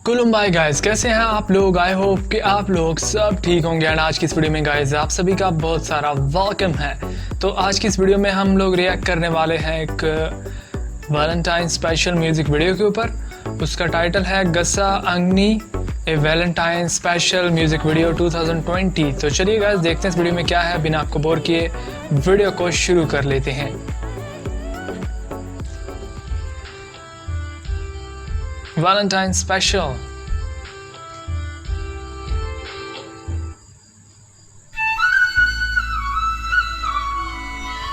कुलुम्बाई guys, कैसे हैं आप लोग। आई होप कि आप लोग सब ठीक होंगे। एंड आज की इस वीडियो में गाइस आप सभी का बहुत सारा वेलकम है। तो आज की इस वीडियो में हम लोग रिएक्ट करने वाले हैं एक वैलेंटाइन स्पेशल म्यूजिक वीडियो के ऊपर। उसका टाइटल है गसा अंगनी ए वैलेंटाइन स्पेशल म्यूजिक वीडियो 2020। तो चलिए गाइस देखते हैं इस वीडियो में क्या है। बिना आपको बोर किए वीडियो को शुरू कर लेते हैं। Valentine special.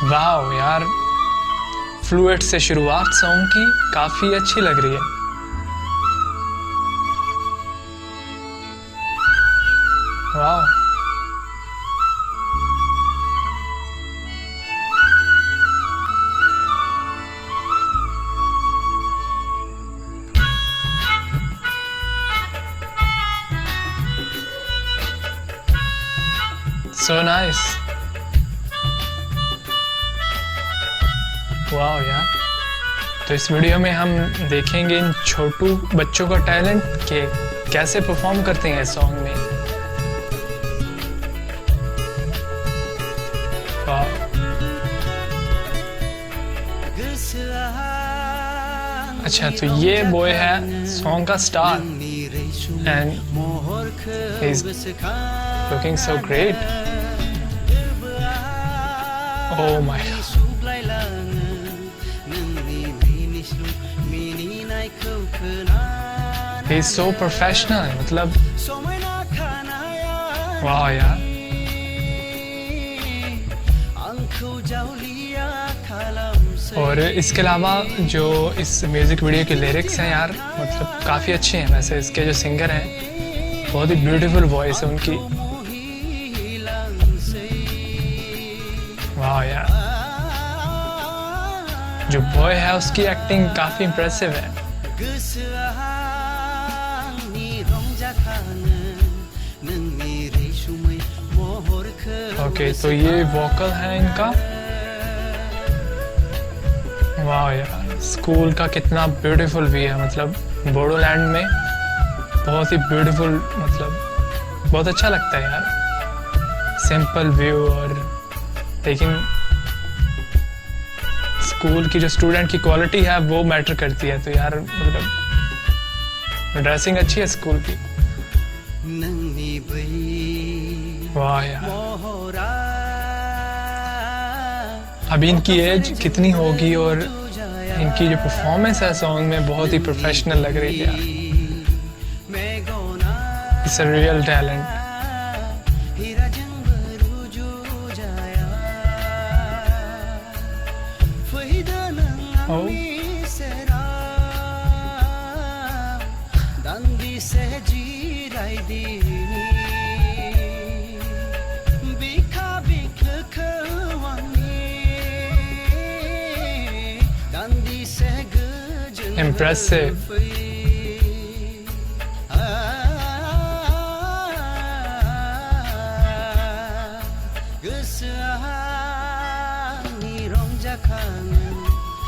वाओ यार, फ्लूएट से शुरुआत सॉन्ग की काफी अच्छी लग रही है। Wow, so nice. वाओ यार, तो इस वीडियो में हम देखेंगे इन छोटू बच्चों का टैलेंट के कैसे परफॉर्म करते हैं इस सॉन्ग में। वाओ, अच्छा तो ये बॉय है सॉन्ग का star and he is looking so great. Oh my God. He's so professional, मतलब वाह यार। और इसके अलावा जो इस म्यूजिक वीडियो के लिरिक्स हैं यार, मतलब काफ़ी अच्छे हैं। वैसे इसके जो सिंगर हैं बहुत ही ब्यूटीफुल वॉइस है उनकी। वाह यार, जो बॉय है उसकी एक्टिंग काफी इम्प्रेसिव है। ओके, तो ये वोकल है इनका। वाह यार, स्कूल का कितना ब्यूटीफुल भी है, मतलब बोडोलैंड में बहुत ही ब्यूटीफुल, मतलब बहुत अच्छा लगता है यार। सिंपल व्यू और लेकिन स्कूल की जो स्टूडेंट की क्वालिटी है वो मैटर करती है। तो यार मतलब ड्रेसिंग अच्छी है स्कूल की। वाह यार, अभी इनकी एज कितनी होगी और इनकी जो परफॉर्मेंस है सॉन्ग में बहुत ही प्रोफेशनल लग रही है यार। It's a real talent. Oh. Impressive.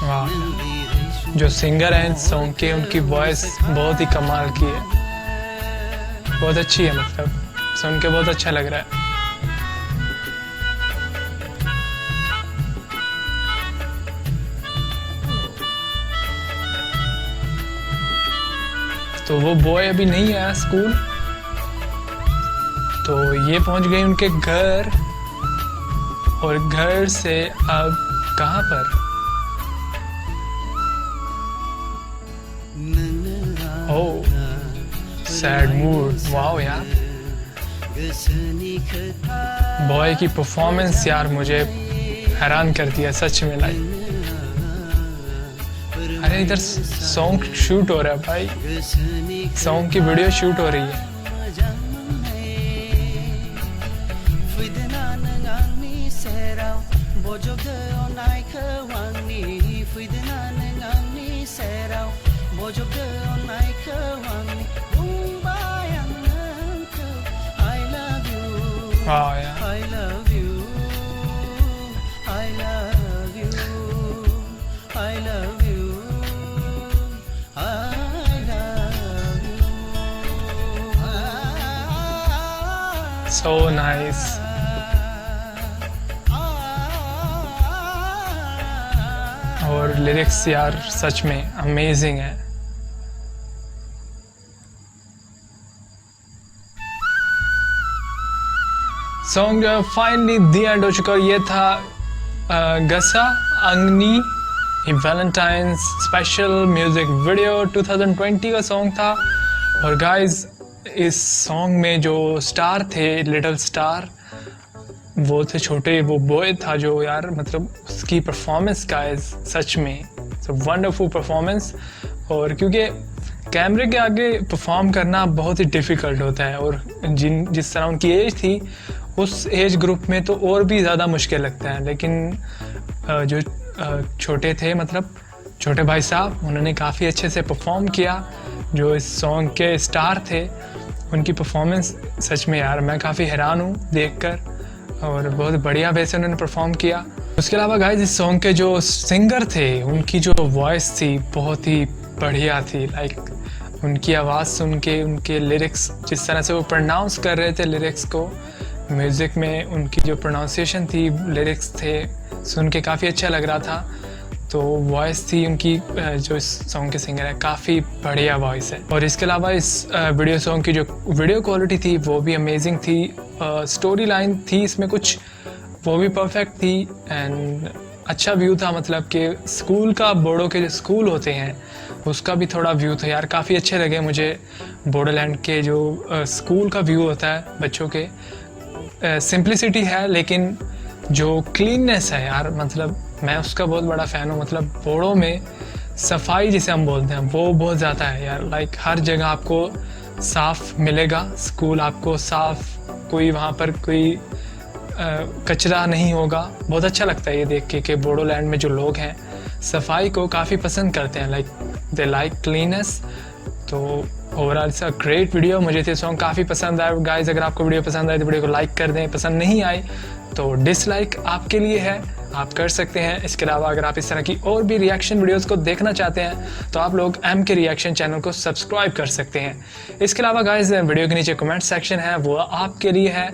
वाह, जो सिंगर हैं इस सॉन्ग के उनकी वॉइस बहुत ही कमाल की है, बहुत अच्छी है, मतलब सुन के बहुत अच्छा लग रहा है। तो वो बॉय अभी नहीं आया स्कूल, तो ये पहुंच गए उनके घर। और घर से अब कहाँ पर? ओह, सैड मूड। वाओ यार, बॉय की परफॉर्मेंस यार मुझे हैरान करती है सच में। लाइक अरे इधर सॉन्ग शूट हो रहा है भाई, सॉन्ग की वीडियो शूट हो रही है। वाह यार, सो नाइस। और लिरिक्स यार सच में अमेजिंग है। सॉन्ग फाइनली दी एंड हो चुका। ये था गसा अंगनी वैलेंटाइंस स्पेशल म्यूजिक वीडियो 2020 का सॉन्ग था। और गाइस इस सॉन्ग में जो स्टार थे, लिटिल स्टार, वो थे छोटे, वो बॉय था जो यार मतलब उसकी परफॉर्मेंस गाइस सच में वंडरफुल परफॉर्मेंस। और क्योंकि कैमरे के आगे परफॉर्म करना बहुत ही डिफ़िकल्ट होता है, और जिस तरह उनकी एज थी उस एज ग्रुप में तो और भी ज़्यादा मुश्किल लगता है। लेकिन जो छोटे थे, मतलब छोटे भाई साहब, उन्होंने काफ़ी अच्छे से परफॉर्म किया। जो इस सॉन्ग के स्टार थे उनकी परफॉर्मेंस सच में यार मैं काफ़ी हैरान हूँ देखकर, और बहुत बढ़िया वैसे उन्होंने परफॉर्म किया। उसके अलावा गाइस इस सॉन्ग के जो सिंगर थे उनकी जो वॉइस थी बहुत ही बढ़िया थी। लाइक उनकी आवाज़ सुन के, उनके लिरिक्स जिस तरह से वो प्रोनाउंस कर रहे थे लिरिक्स को, म्यूज़िक में उनकी जो प्रोनाउंसिएशन थी, लिरिक्स थे, सुन के काफ़ी अच्छा लग रहा था। तो वॉइस थी उनकी, जो इस सॉन्ग के सिंगर है, काफ़ी बढ़िया वॉइस है। और इसके अलावा इस वीडियो सॉन्ग की जो वीडियो क्वालिटी थी वो भी अमेजिंग थी। स्टोरी लाइन थी इसमें कुछ, वो भी परफेक्ट थी। एंड अच्छा व्यू था, मतलब कि स्कूल का, बोडो के जो स्कूल होते हैं उसका भी थोड़ा व्यू था यार, काफ़ी अच्छे लगे मुझे। बोडोलैंड के जो स्कूल का व्यू होता है बच्चों के, सिंप्लिसिटी है लेकिन जो क्लीननेस है यार, मतलब मैं उसका बहुत बड़ा फ़ैन हूँ। मतलब बोडो में सफाई जिसे हम बोलते हैं वो बहुत ज़्यादा है यार। लाइक हर जगह आपको साफ़ मिलेगा, स्कूल आपको साफ़, कोई वहाँ पर कोई कचरा नहीं होगा। बहुत अच्छा लगता है ये देख के कि बोडोलैंड में जो लोग हैं सफाई को काफ़ी पसंद करते हैं, लाइक दे लाइक क्लीननेस। तो overall it's a great video. मुझे ये सॉन्ग काफ़ी पसंद आया गाइस। अगर आपको वीडियो पसंद आए तो वीडियो को लाइक कर दें, पसंद नहीं आई तो डिसलाइक आपके लिए है, आप कर सकते हैं। इसके अलावा अगर आप इस तरह की और भी रिएक्शन वीडियोस को देखना चाहते हैं तो आप लोग एम के रिएक्शन चैनल को सब्सक्राइब कर सकते हैं। इसके अलावा गाइस वीडियो के नीचे कमेंट सेक्शन है, वो आपके लिए है,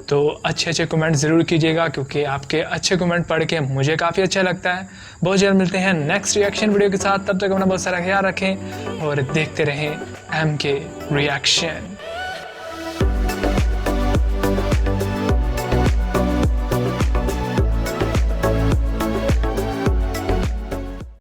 तो अच्छे अच्छे कमेंट ज़रूर कीजिएगा, क्योंकि आपके अच्छे कमेंट पढ़ के मुझे काफ़ी अच्छा लगता है। बहुत जल्द मिलते हैं नेक्स्ट रिएक्शन वीडियो के साथ, तब तक अपना बहुत सारा ख्याल रखें और देखते रहें एम के रिएक्शन।